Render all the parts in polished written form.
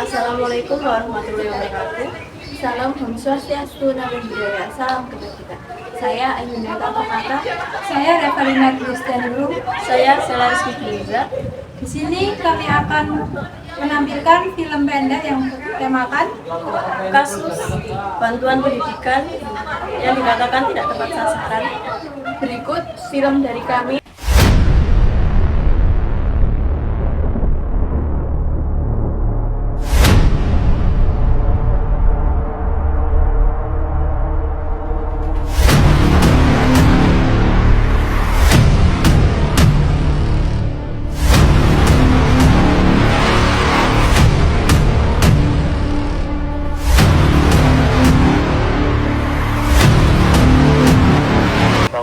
Assalamualaikum warahmatullahi wabarakatuh. Salam Om Swastiastu, Namo Buddhaya, salam kebajikan. Saya Ayunda Mata. Saya Revalina Kristianulu. Saya Selaris Liza. Di sini kami akan menampilkan film pendek yang bertemakan Kasus bantuan pendidikan yang dikatakan tidak tepat sasaran. Berikut film dari kami.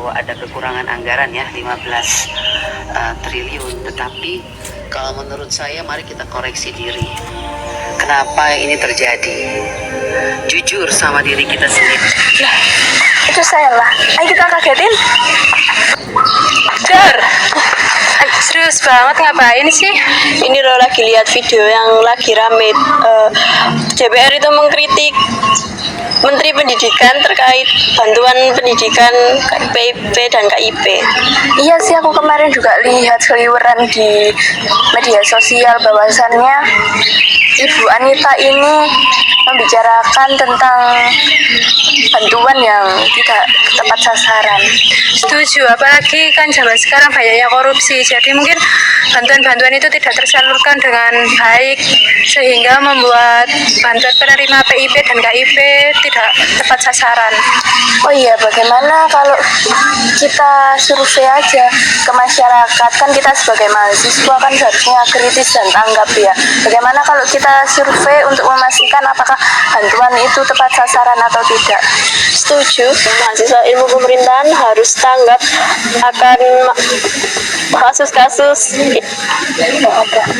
Ada kekurangan anggaran ya 15 triliun, tetapi kalau menurut saya mari kita koreksi diri. Kenapa ini terjadi? Jujur sama diri kita sendiri. Nah, itu saya lah. Ayo kita kagetin. Dar, serius banget ngapain sih? Ini lo lagi lihat video yang lagi rame. DPR itu mengkritik Menteri Pendidikan terkait bantuan pendidikan KIP dan KIP. Iya sih, aku kemarin juga lihat seliweran di media sosial bahwasannya Ibu Anita ini membicarakan tentang bantuan yang tidak tepat sasaran. Setuju, apalagi kan zaman sekarang banyaknya korupsi, jadi mungkin bantuan-bantuan itu tidak tersalurkan dengan baik sehingga membuat bantuan penerima PIP dan KIP tidak tepat sasaran. Oh iya, bagaimana kalau kita survei aja ke masyarakat? Kan kita sebagai mahasiswa kan harusnya kritis dan tanggap ya. Bagaimana kalau kita survei untuk memastikan apakah bantuan itu tepat sasaran atau tidak? Setuju, mahasiswa ilmu pemerintahan harus tanggap akan kasus-kasus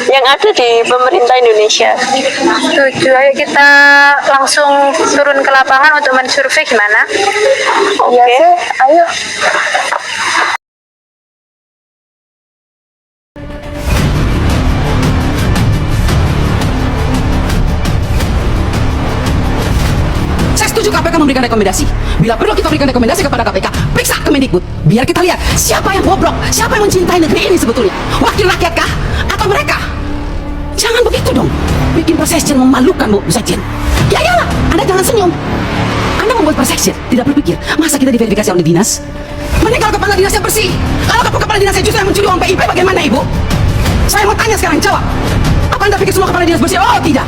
yang ada di pemerintah Indonesia. Setuju, ayo kita langsung turun ke lapangan untuk mensurvei gimana? Oke. Iya, ayo. Setuju KPK memberikan rekomendasi. Bila perlu kita berikan rekomendasi kepada KPK, periksa Kemendikbud. Biar kita lihat siapa yang bobrok, siapa yang mencintai negeri ini sebetulnya. Wakil rakyat kah? Atau mereka? Jangan begitu dong. Bikin persection memalukan, Bu Sekjen. Ya iyalah, Anda jangan senyum. Anda membuat persection, tidak berpikir, masa kita diverifikasi oleh dinas? Mending kalau kepala dinasnya bersih. Kalau kepala dinasnya justru yang mencuri uang PIP, bagaimana Ibu? Saya mau tanya sekarang, jawab. Apa Anda pikir semua kepala dinas bersih? Oh tidak.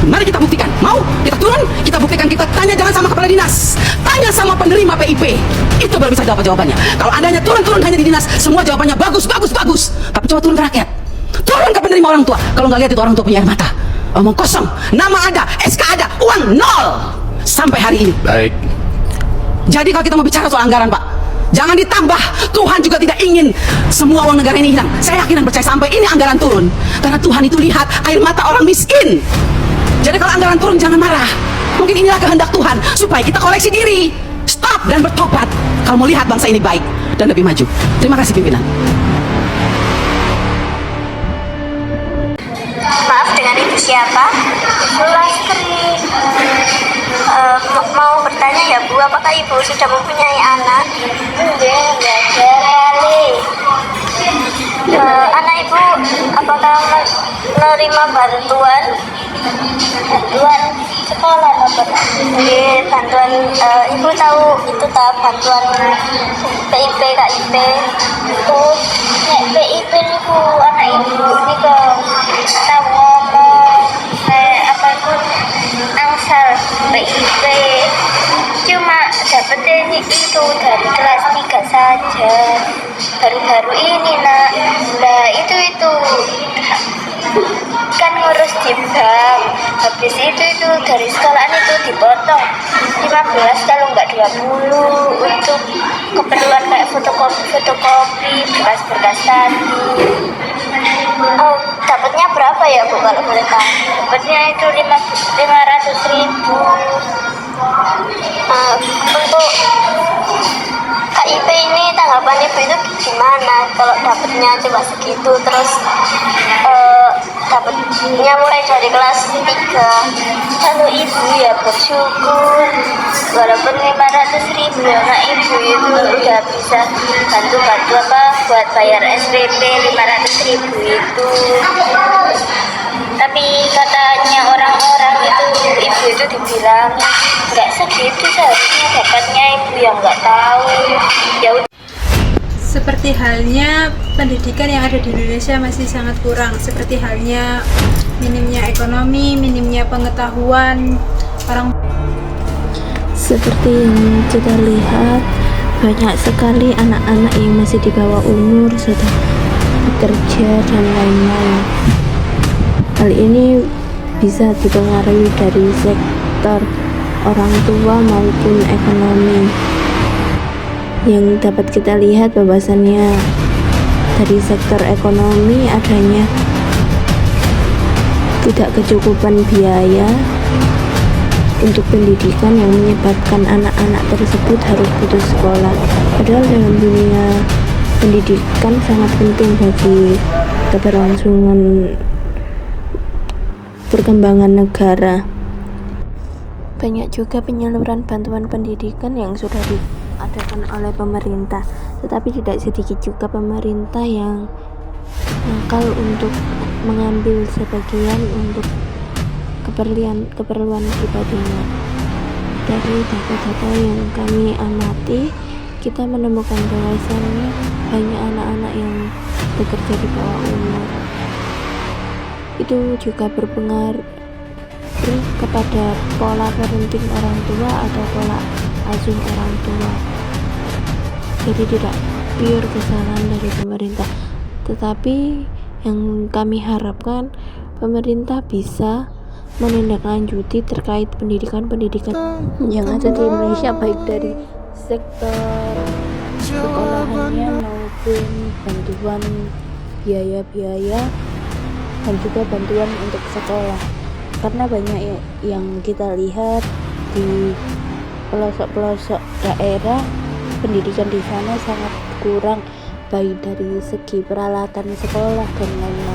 Mari kita buktikan. Mau? Kita turun, kita buktikan, kita tanya jangan sama kepala dinas. Tanya sama penerima PIP. Itu baru bisa jawab jawabannya. Kalau Anda hanya turun hanya di dinas, semua jawabannya bagus. Tapi coba turun ke rakyat. Turun ke penerima orang tua. Kalau nggak lihat itu orang tua punya air mata. Omong kosong. Nama ada, SK ada, uang nol. Sampai hari ini. Baik. Jadi kalau kita mau bicara soal anggaran, Pak, jangan ditambah. Tuhan juga tidak ingin semua uang negara ini hilang. Saya yakin dan percaya sampai ini anggaran turun. Karena Tuhan itu lihat air mata orang miskin. Jadi kalau anggaran turun jangan marah. Mungkin inilah kehendak Tuhan supaya kita koreksi diri, stop dan bertobat. Kalau mau lihat bangsa ini baik dan lebih maju. Terima kasih pimpinan. Maaf, dengan ibu siapa? Sulastri. Mau bertanya ya Bu, apakah ibu sudah mempunyai anak? Enggak kali. Anak ibu apakah menerima bantuan sekolah apa? Bantuan ibu tahu itu tak bantuan PIP KIP. Oh, PIP niku anak ibu niku tahu ngomong apapun angsal PIP. Cuma dapetnya itu dari kelas 3 saja. Baru-baru ini nak. Nah itu kan ngurus di bank, habis itu dari sekolahan itu dipotong 15 kalau nggak 20 untuk keperluan kayak fotokopi berkas-berkas tadi. Oh, dapatnya berapa ya Bu kalau boleh tahu? Dapatnya itu 500.000. Untuk KIP ini tanggapan ibu itu gimana kalau dapatnya cuma segitu, terus dapatnya mulai dari kelas 3. Kalau ibu ya bersyukur, walaupun 500.000 ya nak, ibu itu udah bisa bantu-bantu apa buat bayar SPP 500.000 itu. Tapi katanya orang-orang itu ibu itu dibilang nggak segitu, seharusnya dapatnya ibu yang nggak tahu. Ya udah. Seperti halnya pendidikan yang ada di Indonesia masih sangat kurang, seperti halnya minimnya ekonomi, minimnya pengetahuan orang. Seperti yang kita lihat, banyak sekali anak-anak yang masih di bawah umur sudah bekerja dan lain-lain. Hal ini bisa dipengaruhi dari sektor orang tua maupun ekonomi. Yang dapat kita lihat bahwasannya dari sektor ekonomi adanya tidak kecukupan biaya untuk pendidikan yang menyebabkan anak-anak tersebut harus putus sekolah. Padahal dalam dunia pendidikan sangat penting bagi keberlangsungan perkembangan negara. Banyak juga penyaluran bantuan pendidikan yang sudah diadakan oleh pemerintah, tetapi tidak sedikit juga pemerintah yang nakal untuk mengambil sebagian untuk keperluan pribadinya. Dari data-data yang kami amati, kita menemukan bahwasannya banyak anak-anak yang bekerja di bawah umur. Itu juga berpengaruh kepada pola parenting orang tua atau pola asuh orang tua. Jadi tidak pure kesalahan dari pemerintah, tetapi yang kami harapkan pemerintah bisa menindaklanjuti terkait pendidikan yang ada di Indonesia, baik dari sektor sekolahannya maupun bantuan biaya-biaya dan juga bantuan untuk sekolah. Karena banyak yang kita lihat di pelosok-pelosok daerah, pendidikan di sana sangat kurang, baik dari segi peralatan sekolah dan lain-lain.